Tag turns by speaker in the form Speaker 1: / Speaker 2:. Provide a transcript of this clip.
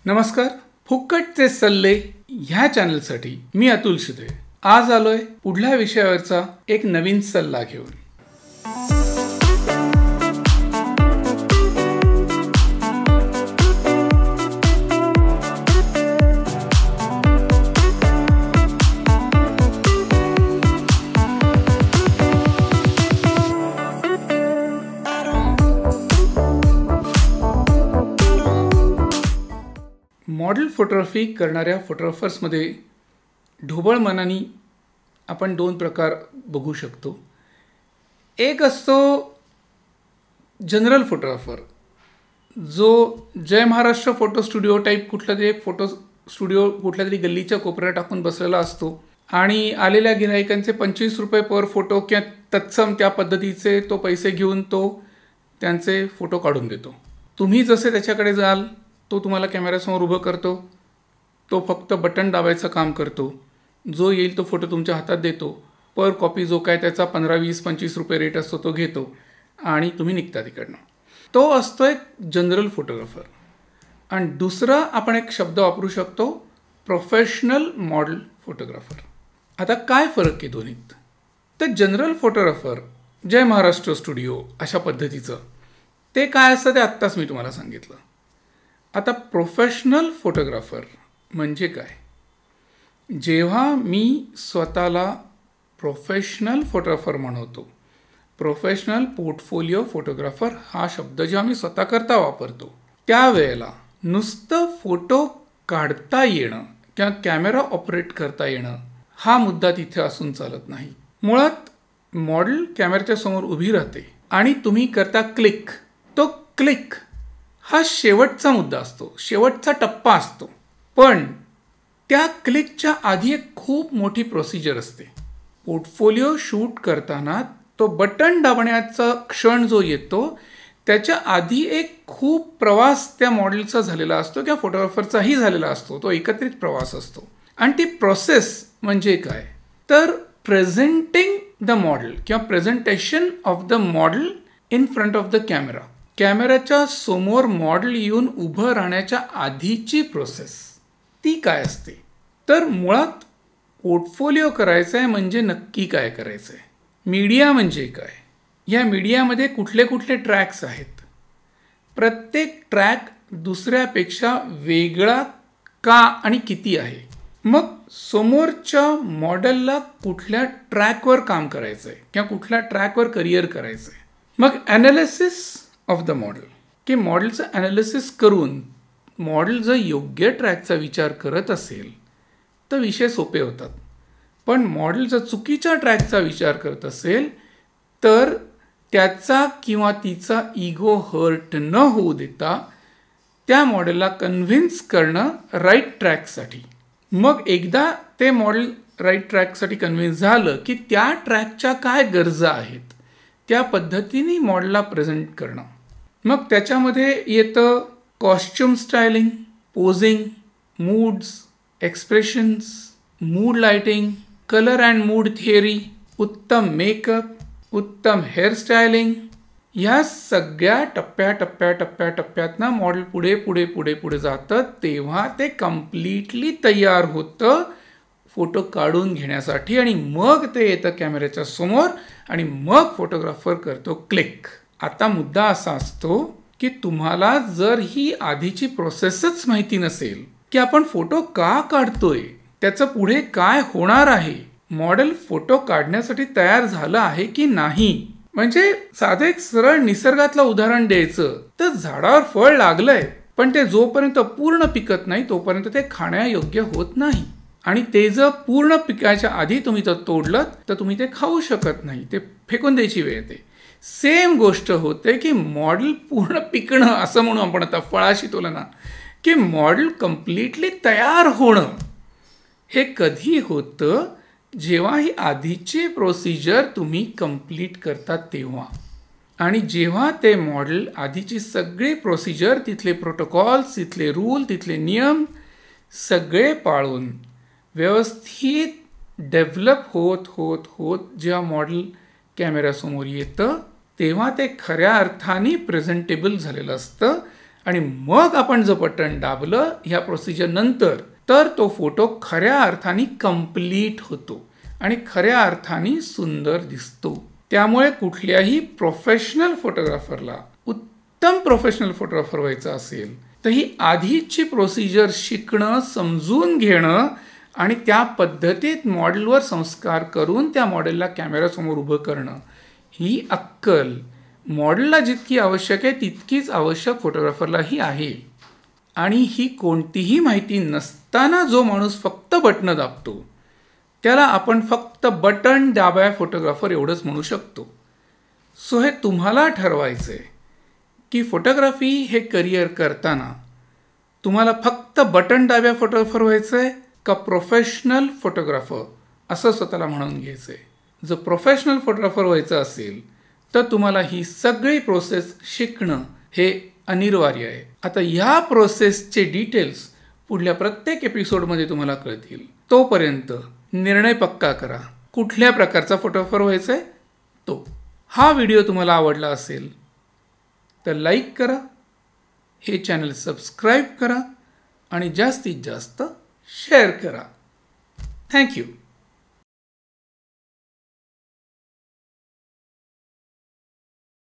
Speaker 1: नमस्कार. फुकटचे सल्ले ह्या चॅनलसाठी मी अतुल शिदे आज आलोय पुढल्या विषयावरचा एक नवीन सल्ला घेऊन. मॉडेल फोटोग्राफी करणाऱ्या फोटोग्राफर्समध्ये ढोबळ मनाने आपण दोन प्रकार बघू शकतो. एक असतो जनरल फोटोग्राफर, जो जय महाराष्ट्र फोटो स्टुडिओ टाईप कुठला तरी एक फोटो स्टुडिओ कुठल्या तरी गल्लीच्या कोपऱ्यात टाकून बसलेला असतो आणि आलेल्या गिराहिकांचे 25 रुपये पर फोटो किंवा तत्सम त्या पद्धतीचे तो पैसे घेऊन तो त्यांचे फोटो काढून देतो. तुम्ही जसे त्याच्याकडे जाल तो तुम्हाला कॅमेऱ्यासमोर उभं करतो, तो फक्त बटन दाबायचं काम करतो, जो येईल तो फोटो तुमच्या हातात देतो, पर कॉपी जो काय त्याचा 15, 20, 25 रुपये रेट असतो तो घेतो आणि तुम्ही निघता तिकडनं. तो असतो एक जनरल फोटोग्राफर. आणि दुसरा आपण एक शब्द वापरू शकतो, प्रोफेशनल मॉडेल फोटोग्राफर. आता काय फरक आहे दोन्हीत? तर जनरल फोटोग्राफर जय महाराष्ट्र स्टुडिओ अशा पद्धतीचं ते काय असतं ते आत्ताच मी तुम्हाला सांगितलं. आता प्रोफेशनल फोटोग्राफर म्हणजे काय? जेव्हा मी स्वतःला प्रोफेशनल फोटोग्राफर म्हणतो, प्रोफेशनल पोर्टफोलिओ फोटोग्राफर हा शब्द जेव्हा मी स्वतःकरता वापरतो त्यावेळेला नुसतं फोटो काढता येणं किंवा कॅमेरा ऑपरेट करता येणं हा मुद्दा तिथे असून चालत नाही. मुळात मॉडेल कॅमेऱ्याच्या समोर उभी राहते आणि तुम्ही करता क्लिक. तो क्लिक हा शेवटचा मुद्दा असतो, शेवटचा टप्पा असतो. पण त्या क्लिकच्या आधी एक खूप मोठी प्रोसिजर असते. पोर्टफोलिओ शूट करताना तो बटन दाबण्याचा क्षण जो येतो त्याच्या आधी एक खूप प्रवास त्या मॉडेलचा झालेला असतो किंवा फोटोग्राफरचाही झालेला असतो. तो एकत्रित प्रवास असतो. आणि ती प्रोसेस म्हणजे काय? तर प्रेझेंटिंग द मॉडेल किंवा presentation of the model in front of the camera. कॅमेऱ्याच्या समोर मॉडेल येऊन उभं राहण्याच्या आधीची प्रोसेस ती काय असते? तर मुळात पोर्टफोलिओ करायचा आहे म्हणजे नक्की काय करायचं आहे? मीडिया म्हणजे काय? या मीडियामध्ये कुठले कुठले ट्रॅक्स आहेत? प्रत्येक ट्रॅक दुसऱ्यापेक्षा वेगळा का आणि किती आहे? मग समोरच्या मॉडेलला कुठल्या ट्रॅकवर काम करायचं आहे किंवा कुठल्या ट्रॅकवर करिअर करायचं आहे? मग ॲनालिसिस ऑफ द मॉडेल की मॉडेलचं ॲनालिसिस करून मॉडेल जर योग्य ट्रॅकचा विचार करत असेल तर विषय सोपे होतात. पण मॉडेल जर चुकीच्या ट्रॅकचा विचार करत असेल तर त्याचा किंवा तिचा इगो हर्ट न होऊ देता त्या मॉडेलला कन्व्हिन्स करणं राईट ट्रॅकसाठी. मग एकदा ते मॉडेल राईट ट्रॅकसाठी कन्व्हिन्स झालं की त्या ट्रॅकच्या काय गरजा आहेत त्या पद्धतीने मॉडेलला प्रेझेंट करणं. मग त्याच्यामध्ये येतं costume styling, पोझिंग, moods, expressions, mood lighting, colour and mood theory, उत्तम मेकअप, उत्तम हेअरस्टायलिंग. ह्या सगळ्या टप्प्यातनं मॉडेल पुढे जातं तेव्हा ते कम्प्लिटली तयार होतं फोटो काढून घेण्यासाठी. आणि मग ते येतं कॅमेऱ्याच्या समोर आणि मग फोटोग्राफर करतो क्लिक. आता मुद्दा असा असतो की तुम्हाला जर ही आधीची प्रोसेसच माहिती नसेल की आपण फोटो का काढतोय, त्याचं पुढे काय होणार आहे, मॉडेल फोटो काढण्यासाठी तयार झालं आहे की नाही. म्हणजे साधं एक सरळ निसर्गातलं उदाहरण द्यायचं तर झाडावर फळ लागलंय पण ते जोपर्यंत पूर्ण पिकत नाही तोपर्यंत ते खाण्यायोग्य होत नाही. आणि ते जर पूर्ण पिकायच्या आधी तुम्ही तर तोडलं तर तुम्ही ते खाऊ शकत नाही, ते फेकून द्यायची वेळ येते. सेम गोष्ट होते की मॉडेल पूर्ण पिकणं असं म्हणून आपण आता फळाशी तुलना की मॉडेल कम्प्लिटली तयार होणं हे कधी होतं? जेव्हा ही आधीची प्रोसिजर तुम्ही कंप्लीट करतात तेव्हा. आणि जेव्हा ते मॉडेल आधीची सगळी प्रोसिजर, तिथले प्रोटोकॉल्स, तिथले रूल, तिथले नियम सगळे पाळून व्यवस्थित डेव्हलप होत होत होत जेव्हा मॉडेल कॅमेऱ्यासमोर येतं तेव्हा ते खऱ्या अर्थाने प्रेझेंटेबल झालेलं असतं आणि मग आपण जर बटन दाबलं ह्या प्रोसिजर नंतर, तर तो फोटो खऱ्या अर्थाने कंप्लीट होतो आणि खऱ्या अर्थाने सुंदर दिसतो. त्यामुळे कुठल्याही प्रोफेशनल फोटोग्राफरला, उत्तम प्रोफेशनल फोटोग्राफर व्हायचं असेल तर ही आधीची प्रोसिजर शिकणं, समजून घेणं आणि त्या पद्धतीत मॉडेलवर संस्कार करून त्या मॉडेलला कॅमेऱ्यासमोर उभं करणं, ही अक्कल मॉडेलला जितकी आवश्यक आहे तितकीच आवश्यक फोटोग्राफरलाही आहे. आणि ही कोणतीही माहिती नसताना जो माणूस फक्त बटणं दाबतो त्याला आपण फक्त बटन दाब्या फोटोग्राफर एवढंच म्हणू शकतो. सो हे तुम्हाला ठरवायचं आहे की फोटोग्राफी हे करिअर करताना तुम्हाला फक्त बटन दाब्या फोटोग्राफर व्हायचं आहे का प्रोफेशनल फोटोग्राफर असं स्वतःला म्हणून घ्यायचं आहे. जर प्रोफेशनल फोटोग्राफर व्हायचं असेल तर तुम्हाला ही सगळी प्रोसेस शिकणं हे अनिवार्य आहे. आता ह्या प्रोसेसचे डिटेल्स पुढल्या प्रत्येक एपिसोडमध्ये तुम्हाला कळतील. तोपर्यंत निर्णय पक्का करा कुठल्या प्रकारचा फोटोग्राफर व्हायचा आहे तो. हा व्हिडिओ तुम्हाला आवडला असेल तर लाईक करा, हे चॅनल सबस्क्राईब करा आणि जास्तीत जास्त शेअर करा. थँक्यू.